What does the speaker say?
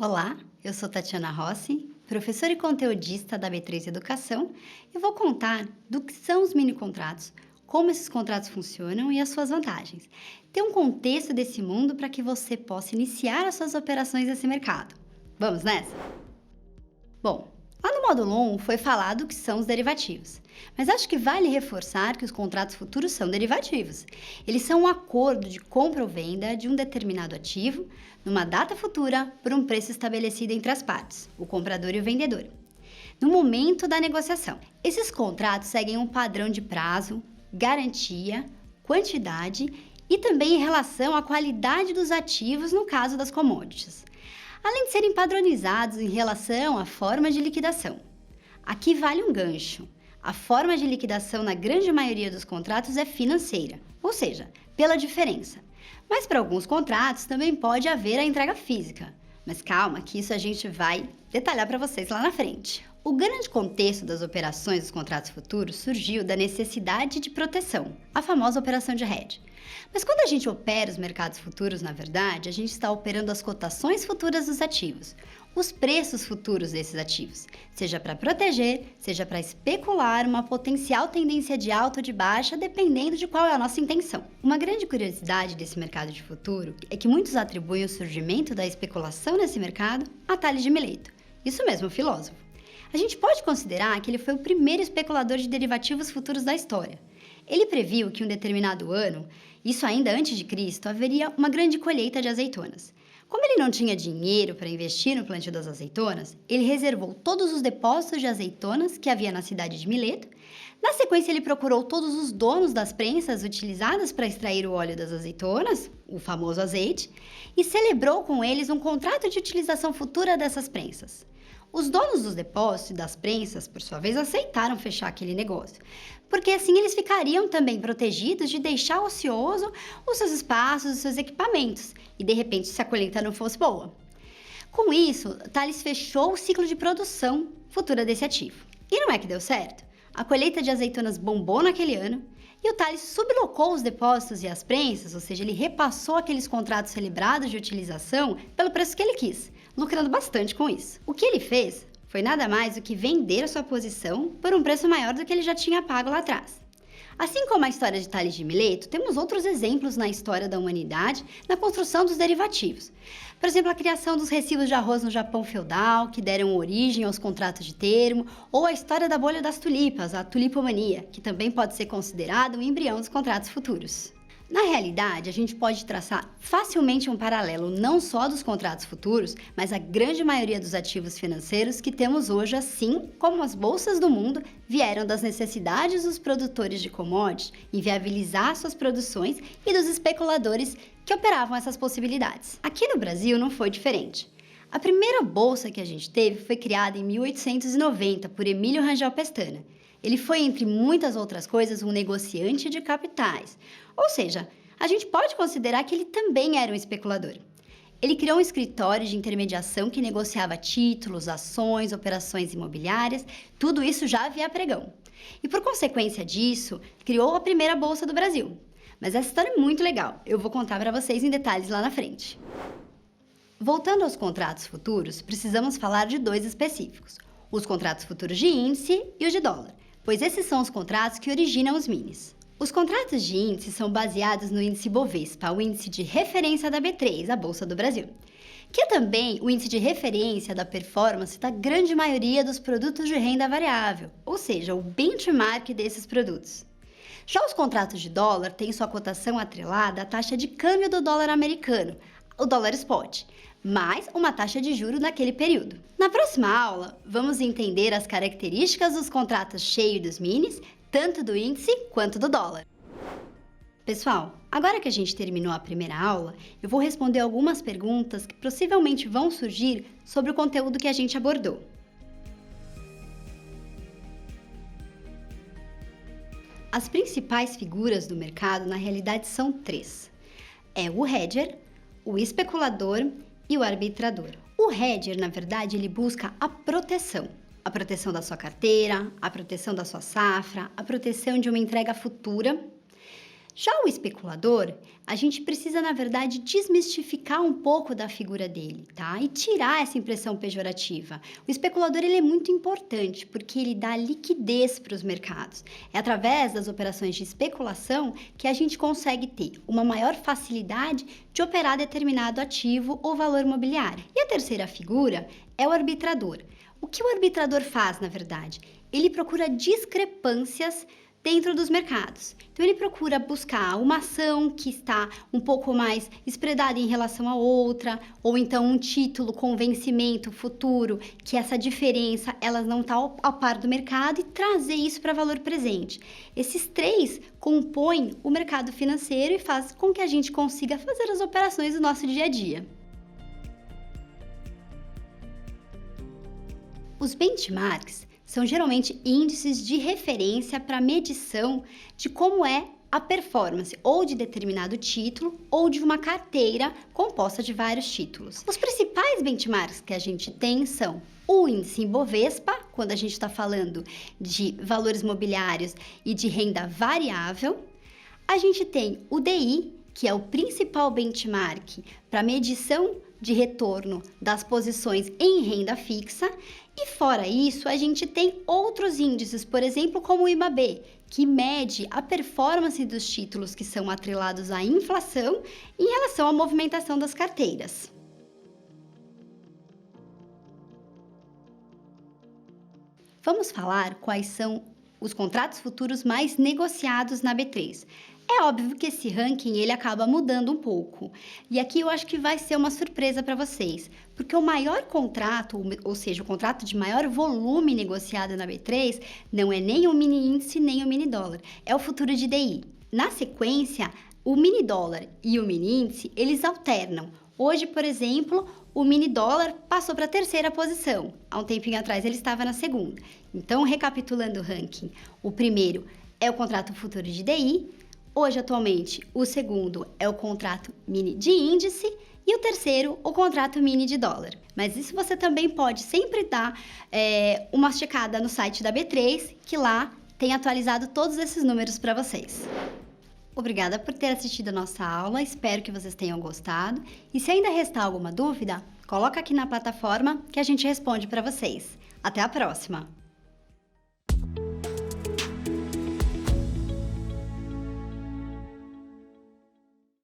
Olá, eu sou Tatiana Rossi, professora e conteudista da B3 Educação e vou contar do que são os mini contratos, como esses contratos funcionam e as suas vantagens. Ter um contexto desse mundo para que você possa iniciar as suas operações nesse mercado. Vamos nessa? Bom, lá no módulo 1 foi falado o que são os derivativos, mas acho que vale reforçar que os contratos futuros são derivativos. Eles são um acordo de compra ou venda de um determinado ativo numa data futura por um preço estabelecido entre as partes, o comprador e o vendedor, no momento da negociação. Esses contratos seguem um padrão de prazo, garantia, quantidade e também em relação à qualidade dos ativos no caso das commodities, além de serem padronizados em relação à forma de liquidação. Aqui vale um gancho. A forma de liquidação na grande maioria dos contratos é financeira, ou seja, pela diferença. Mas para alguns contratos também pode haver a entrega física. Mas calma, que isso a gente vai detalhar para vocês lá na frente. O grande contexto das operações dos contratos futuros surgiu da necessidade de proteção, a famosa operação de hedge. Mas quando a gente opera os mercados futuros, na verdade, a gente está operando as cotações futuras dos ativos, os preços futuros desses ativos, seja para proteger, seja para especular uma potencial tendência de alta ou de baixa, dependendo de qual é a nossa intenção. Uma grande curiosidade desse mercado de futuro é que muitos atribuem o surgimento da especulação nesse mercado a Tales de Mileto, isso mesmo, filósofo. A gente pode considerar que ele foi o primeiro especulador de derivativos futuros da história. Ele previu que em um determinado ano, isso ainda antes de Cristo, haveria uma grande colheita de azeitonas. Como ele não tinha dinheiro para investir no plantio das azeitonas, ele reservou todos os depósitos de azeitonas que havia na cidade de Mileto. Na sequência, ele procurou todos os donos das prensas utilizadas para extrair o óleo das azeitonas, o famoso azeite, e celebrou com eles um contrato de utilização futura dessas prensas. Os donos dos depósitos e das prensas, por sua vez, aceitaram fechar aquele negócio, porque assim eles ficariam também protegidos de deixar ocioso os seus espaços, os seus equipamentos, e de repente se a colheita não fosse boa. Com isso, Tales fechou o ciclo de produção futura desse ativo. E não é que deu certo? A colheita de azeitonas bombou naquele ano, e o Tales sublocou os depósitos e as prensas, ou seja, ele repassou aqueles contratos celebrados de utilização pelo preço que ele quis, lucrando bastante com isso. O que ele fez foi nada mais do que vender a sua posição por um preço maior do que ele já tinha pago lá atrás. Assim como a história de Tales de Mileto, temos outros exemplos na história da humanidade na construção dos derivativos. Por exemplo, a criação dos recibos de arroz no Japão feudal, que deram origem aos contratos de termo, ou a história da bolha das tulipas, a tulipomania, que também pode ser considerada um embrião dos contratos futuros. Na realidade, a gente pode traçar facilmente um paralelo não só dos contratos futuros, mas a grande maioria dos ativos financeiros que temos hoje, assim como as bolsas do mundo, vieram das necessidades dos produtores de commodities em viabilizar suas produções e dos especuladores que operavam essas possibilidades. Aqui no Brasil não foi diferente. A primeira bolsa que a gente teve foi criada em 1890 por Emílio Rangel Pestana. Ele foi, entre muitas outras coisas, um negociante de capitais. Ou seja, a gente pode considerar que ele também era um especulador. Ele criou um escritório de intermediação que negociava títulos, ações, operações imobiliárias, tudo isso já via pregão. E por consequência disso, criou a primeira bolsa do Brasil. Mas essa história é muito legal, eu vou contar para vocês em detalhes lá na frente. Voltando aos contratos futuros, precisamos falar de dois específicos: os contratos futuros de índice e os de dólar, pois esses são os contratos que originam os minis. Os contratos de índice são baseados no índice Bovespa, o índice de referência da B3, a Bolsa do Brasil, que é também o índice de referência da performance da grande maioria dos produtos de renda variável, ou seja, o benchmark desses produtos. Já os contratos de dólar têm sua cotação atrelada à taxa de câmbio do dólar americano, o dólar spot, mais uma taxa de juros naquele período. Na próxima aula, vamos entender as características dos contratos cheios dos minis, tanto do índice quanto do dólar. Pessoal, agora que a gente terminou a primeira aula, eu vou responder algumas perguntas que possivelmente vão surgir sobre o conteúdo que a gente abordou. As principais figuras do mercado, na realidade, são três. É o hedger, o especulador e o arbitrador. O hedger, na verdade, ele busca a proteção da sua carteira, a proteção da sua safra, a proteção de uma entrega futura. Já o especulador, a gente precisa, na verdade, desmistificar um pouco da figura dele, tá? E tirar essa impressão pejorativa. O especulador ele é muito importante porque ele dá liquidez para os mercados. É através das operações de especulação que a gente consegue ter uma maior facilidade de operar determinado ativo ou valor imobiliário. E a terceira figura é o arbitrador. O que o arbitrador faz, na verdade? Ele procura discrepâncias dentro dos mercados. Então, ele procura buscar uma ação que está um pouco mais espredada em relação a outra, ou então um título com vencimento futuro, que essa diferença ela não está ao par do mercado, e trazer isso para valor presente. Esses três compõem o mercado financeiro e faz com que a gente consiga fazer as operações do nosso dia a dia. Os benchmarks são geralmente índices de referência para medição de como é a performance ou de determinado título ou de uma carteira composta de vários títulos. Os principais benchmarks que a gente tem são o índice Ibovespa, quando a gente está falando de valores imobiliários e de renda variável. A gente tem o DI, que é o principal benchmark para medição de retorno das posições em renda fixa. E fora isso, a gente tem outros índices, por exemplo, como o IMAB, que mede a performance dos títulos que são atrelados à inflação em relação à movimentação das carteiras. Vamos falar quais são os contratos futuros mais negociados na B3. É óbvio que esse ranking ele acaba mudando um pouco. E aqui eu acho que vai ser uma surpresa para vocês, porque o maior contrato, ou seja, o contrato de maior volume negociado na B3, não é nem o mini índice nem o mini dólar, é o futuro de DI. Na sequência, o mini dólar e o mini índice, eles alternam. Hoje, por exemplo, o mini dólar passou para a terceira posição. Há um tempinho atrás ele estava na segunda. Então, recapitulando o ranking, o primeiro é o contrato futuro de DI. Hoje, atualmente, o segundo é o contrato mini de índice e o terceiro, o contrato mini de dólar. Mas isso você também pode sempre dar uma checada no site da B3, que lá tem atualizado todos esses números para vocês. Obrigada por ter assistido a nossa aula, espero que vocês tenham gostado. E se ainda restar alguma dúvida, coloca aqui na plataforma que a gente responde para vocês. Até a próxima!